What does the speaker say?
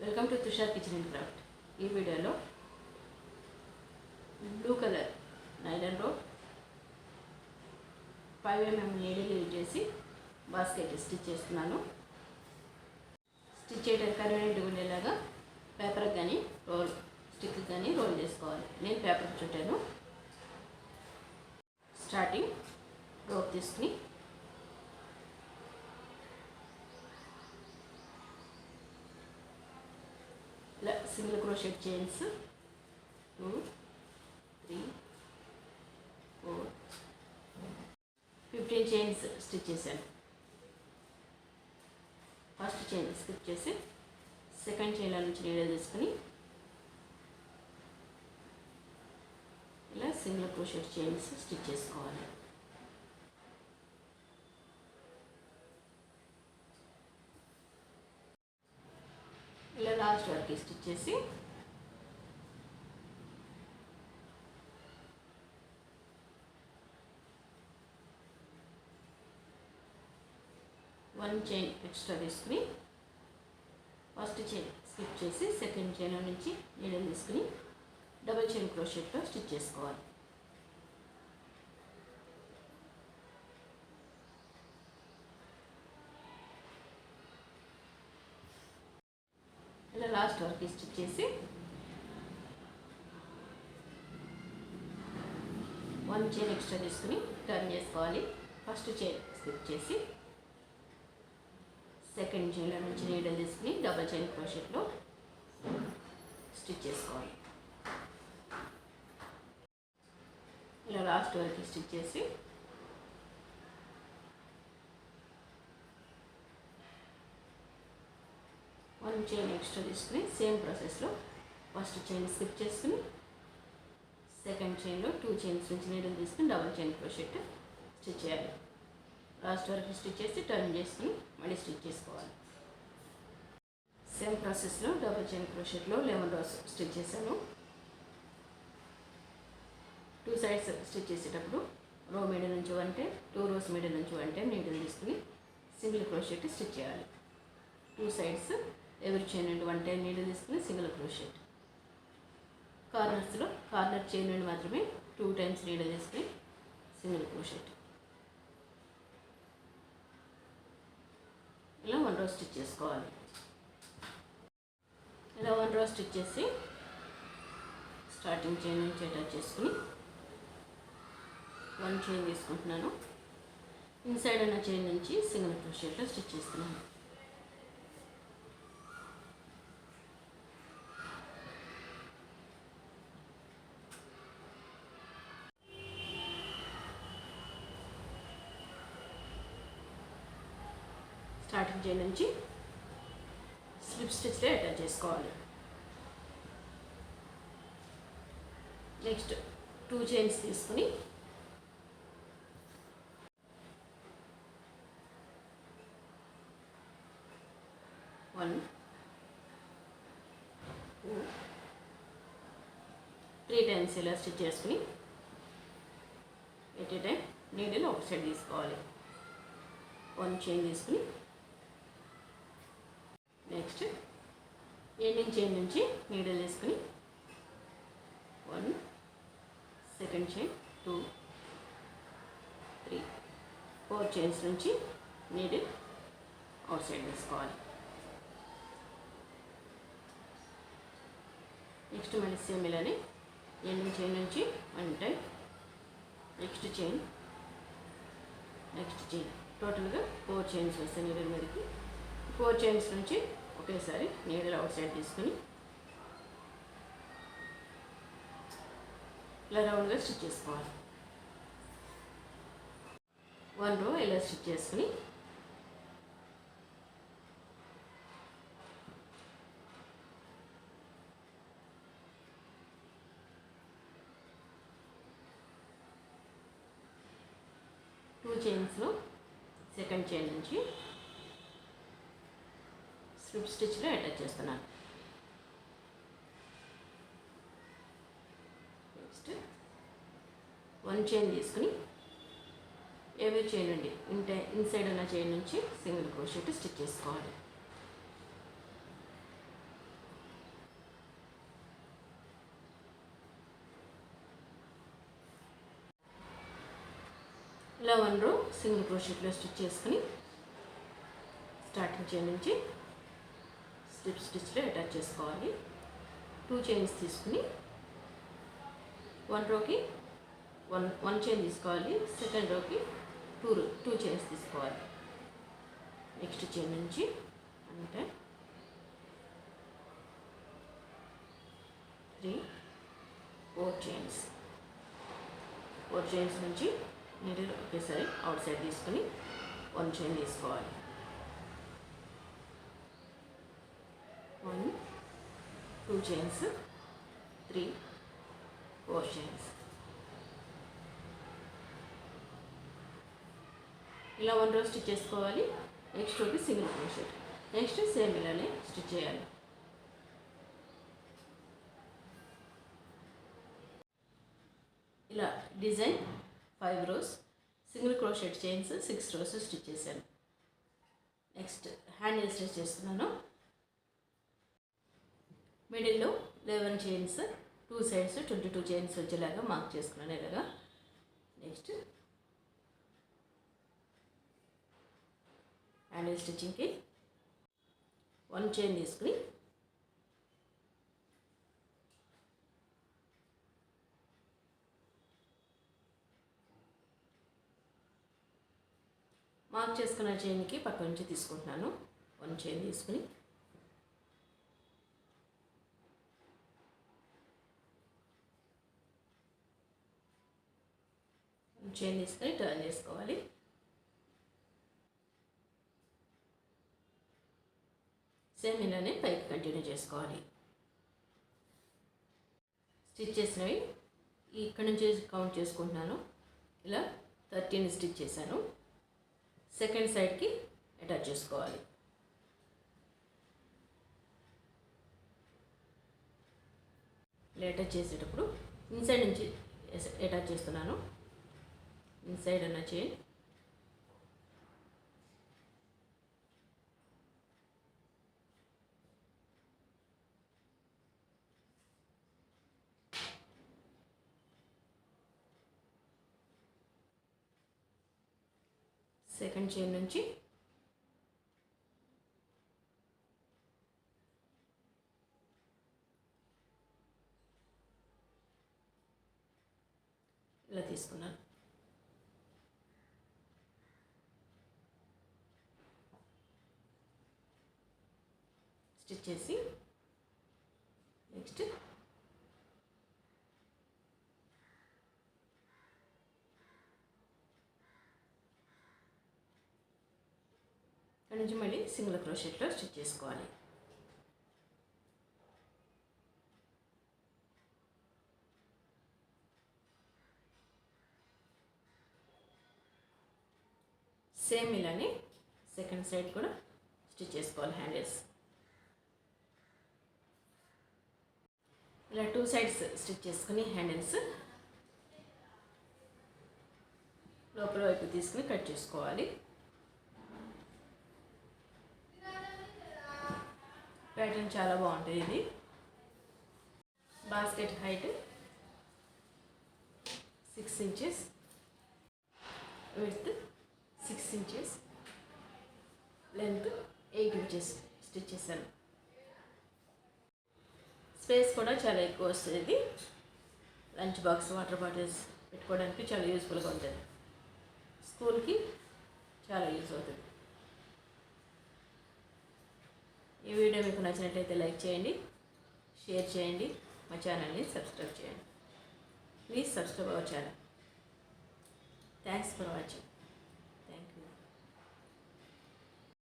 Welcome to Tushar kitchen and craft. ఈ వీడియోలో blue colour nylon rope 5mm needle use చేసి basket stitch చేస్తున్నాను. Stitch చేయడానికి కన్వీనియంట్గా ఉండేలాగా పేపర్కి కానీ స్టిక్ కానీ రోల్ చేసుకోవాలి. నేను పేపర్కి చుట్టాను. స్టార్టింగ్ రోప్ తీసుకుని single crochet chains 2, 3, 4, 15 chains stitch చేశాను. ఫస్ట్ చైన్ స్కిప్ చేసి సెకండ్ చైన్లో నుంచి నీడల్ తీసుకుని ఇలా సింగిల్ క్రోషెట్ చైన్స్ స్టిచ్ చేసుకోవాలి. ఇలా లాస్ట్ వరకు స్టిచ్ చేసి వన్ చైన్ ఎక్స్ట్రా తీసుకుని ఫస్ట్ చైన్ స్కిప్ చేసి సెకండ్ చైన్లో నుంచి నీడల్ తీసుకుని డబుల్ చైన్ క్రోషెట్లో స్టిచ్ చేసుకోవాలి. ఇలా లాస్ట్ వరకు స్టిచ్ చేసి వన్ చైన్ ఎక్స్ట్రా తీసుకుని టర్న్ చేసుకోవాలి. ఫస్ట్ చైన్ స్కిప్ చేసి సెకండ్ చైన్లో నుంచి నీడల్ తీసుకుని డబల్ చైన్ క్రోషెట్లో స్టిచ్ చేసుకోవాలి. ఇలా లాస్ట్ వరకు స్టిచ్ చేసి వన్ చైన్ ఎక్స్ట్రా తీసుకుని సేమ్ ప్రాసెస్లో ఫస్ట్ చైన్ స్కిప్ చేసుకుని సెకండ్ చైన్లో 2 చైన్స్ నుంచి నీడల్ తీసుకుని డబల్ చైన్ క్రోషెట్ స్టిచ్ చేయాలి. లాస్ట్ వరకు స్టిచ్ చేసి టర్న్ చేసుకుని మళ్ళీ స్టిచ్ చేసుకోవాలి. సేమ్ ప్రాసెస్లో డబల్ చైన్ క్రోషెట్లో లెమన్ రోస్ స్టిచ్ చేశాను. 2 సైడ్స్ స్టిచ్ చేసేటప్పుడు రో మిడిల్ నుంచి 1 టైం 2 రోస్ మిడిల్ నుంచి 1 టైం నీడల్ తీసుకుని సింగిల్ క్రోషెట్ స్టిచ్ చేయాలి. 2 సైడ్స్ ఎవరి చైన్ నుండి 1 టైం నీడల్ తీసుకుని సింగిల్ క్రోషెట్. కార్నర్స్లో కార్నర్ చైన్ నుండి మాత్రమే 2 టైమ్స్ నీడల్ తీసుకుని సింగిల్ క్రోషెట్. ఇలా 1 రో స్టిచ్ చేసుకోవాలి. ఇలా 1 రో స్టిచ్ చేసి స్టార్టింగ్ చైన్ నుంచి అటాచ్ చేసుకుని 1 చైన్ తీసుకుంటున్నాను. ఇన్సైడ్ ఉన్న చైన్ నుంచి సింగిల్ క్రోషెట్లో స్టిచ్ చేస్తున్నాను. స్టార్టింగ్ చైన్ నుంచి స్లిప్ స్టిచ్లో అటాచ్ చేసుకోవాలి. నెక్స్ట్ 2 చైన్స్ తీసుకుని వన్ 2 3 టైమ్స్ ఇలా స్టిచ్ చేసుకుని at a time needle out side తీసుకోవాలి. 1 చైన్ తీసుకుని నెక్స్ట్ ఎండింగ్ చైన్ నుంచి నీడల్ తీసుకుని 1 సెకండ్ చైన్ 2 3 4 చైన్స్ నుంచి నీడిల్ అవుట్ సైడ్ తీసుకోవాలి. నెక్స్ట్ మళ్ళీ సేమ్ ఇలానే ఎండింగ్ చైన్ నుంచి 1 టైం నెక్స్ట్ చైన్ టోటల్గా 4 చైన్స్ వస్తాయి. నీడల్ మీదకి 4 చైన్స్ నుంచి ఒకేసారి నీడల్ అవుట్ సైడ్ తీసుకుని ఇలా రౌండ్గా స్టిచ్ చేసుకోవాలి. 1 రో ఇలా స్టిచ్ చేసుకుని టూ చైన్స్లో సెకండ్ చైన్ నుంచి స్లిప్ స్టిచ్లో అటాచ్ చేస్తున్నాను. నెక్స్ట్ 1 చైన్ తీసుకుని ఎవరి చైన్ నుండి ఇన్సైడ్ ఉన్న చైన్ నుంచి సింగిల్ క్రోషెట్ స్టిచ్ చేసుకోవాలి. ఇలా 1 రో సింగిల్ క్రోషెట్లో స్టిచ్ చేసుకుని స్టార్టింగ్ చైన్ నుంచి స్టిచ్లో అటాచ్ చేసుకోవాలి. 2 చైన్స్ తీసుకుని 1 రోకి 1 చైన్ తీసుకోవాలి. సెకండ్ రోకి 2 చైన్స్ తీసుకోవాలి. నెక్స్ట్ చైన్ నుంచి అంటే 3 4 చైన్స్. 4 చైన్స్ నుంచి నీడిల్ ఒకేసారి అవుట్ సైడ్ తీసుకుని 1 చైన్ తీసుకోవాలి. 1 2 చైన్స్ 3 4 చైన్స్. ఇలా 1 రో స్టిచ్ చేసుకోవాలి. నెక్స్ట్ రోకి సింగిల్ క్రోషెట్. నెక్స్ట్ సేమ్ ఇలానే స్టిచ్ చేయాలి. ఇలా design 5 rows single crochet chains 6 rows stitch చేశాను. నెక్స్ట్ హ్యాండిల్ స్టిచ్ చేస్తున్నాను. మిడిల్లో 11 చైన్స్ 2 సైడ్స్ 22 చైన్స్ వచ్చేలాగా మార్క్ చేసుకున్నాను ఇలాగా. నెక్స్ట్ హ్యాండిల్ స్టిచ్చింగ్కి 1 చైన్ తీసుకుని మార్క్ చేసుకున్న చైన్కి పక్క నుంచి తీసుకుంటున్నాను. 1 చైన్ తీసుకుని చైన్ తీసుకొని టర్న్ చేసుకోవాలి. సేమ్ ఇలానే పైకి కంటిన్యూ చేసుకోవాలి. స్టిచ్ చేసినవి ఇక్కడ నుంచి కౌంట్ చేసుకుంటున్నాను. ఇలా 13 స్టిచ్ చేశాను. సెకండ్ సైడ్కి అటాచ్ చేసుకోవాలి. ఇలా అటాచ్ చేసేటప్పుడు ఇన్సైడ్ నుంచి అటాచ్ చేస్తున్నాను. ఇన్సైడ్ అన్న చైన్ సెకండ్ చైన్ నుంచి ఇలా తీసుకున్నాను. స్టిచ్ చేసి నెక్స్ట్ ఇక్కడ నుంచి మళ్ళీ సింగిల్ క్రోషెట్లో స్టిచ్ చేసుకోవాలి. సేమ్ ఇలానే సెకండ్ సైడ్ కూడా స్టిచ్ చేసుకోవాలి. హ్యాండిల్స్ ఇలా 2 సైడ్స్ స్టిచ్ చేసుకుని హ్యాండిల్స్ లోపల వైపు తీసుకుని కట్ చేసుకోవాలి. ప్యాటర్న్ చాలా బాగుంటుంది. ఇది basket height 6 inches, width 6 inches, length 8 inches stitch చేశాను. స్పేస్ కూడా చాలా ఎక్కువ వస్తుంది. ఇది లంచ్ బాక్స్, వాటర్ బాటిల్స్ పెట్టుకోవడానికి చాలా యూస్ఫుల్గా ఉంటుంది. స్కూల్కి చాలా యూజ్ అవుతుంది. ఈ వీడియో మీకు నచ్చినట్లయితే లైక్ చేయండి, షేర్ చేయండి, మా ఛానల్ని సబ్స్క్రైబ్ చేయండి. Please subscribe our channel. Thanks for watching.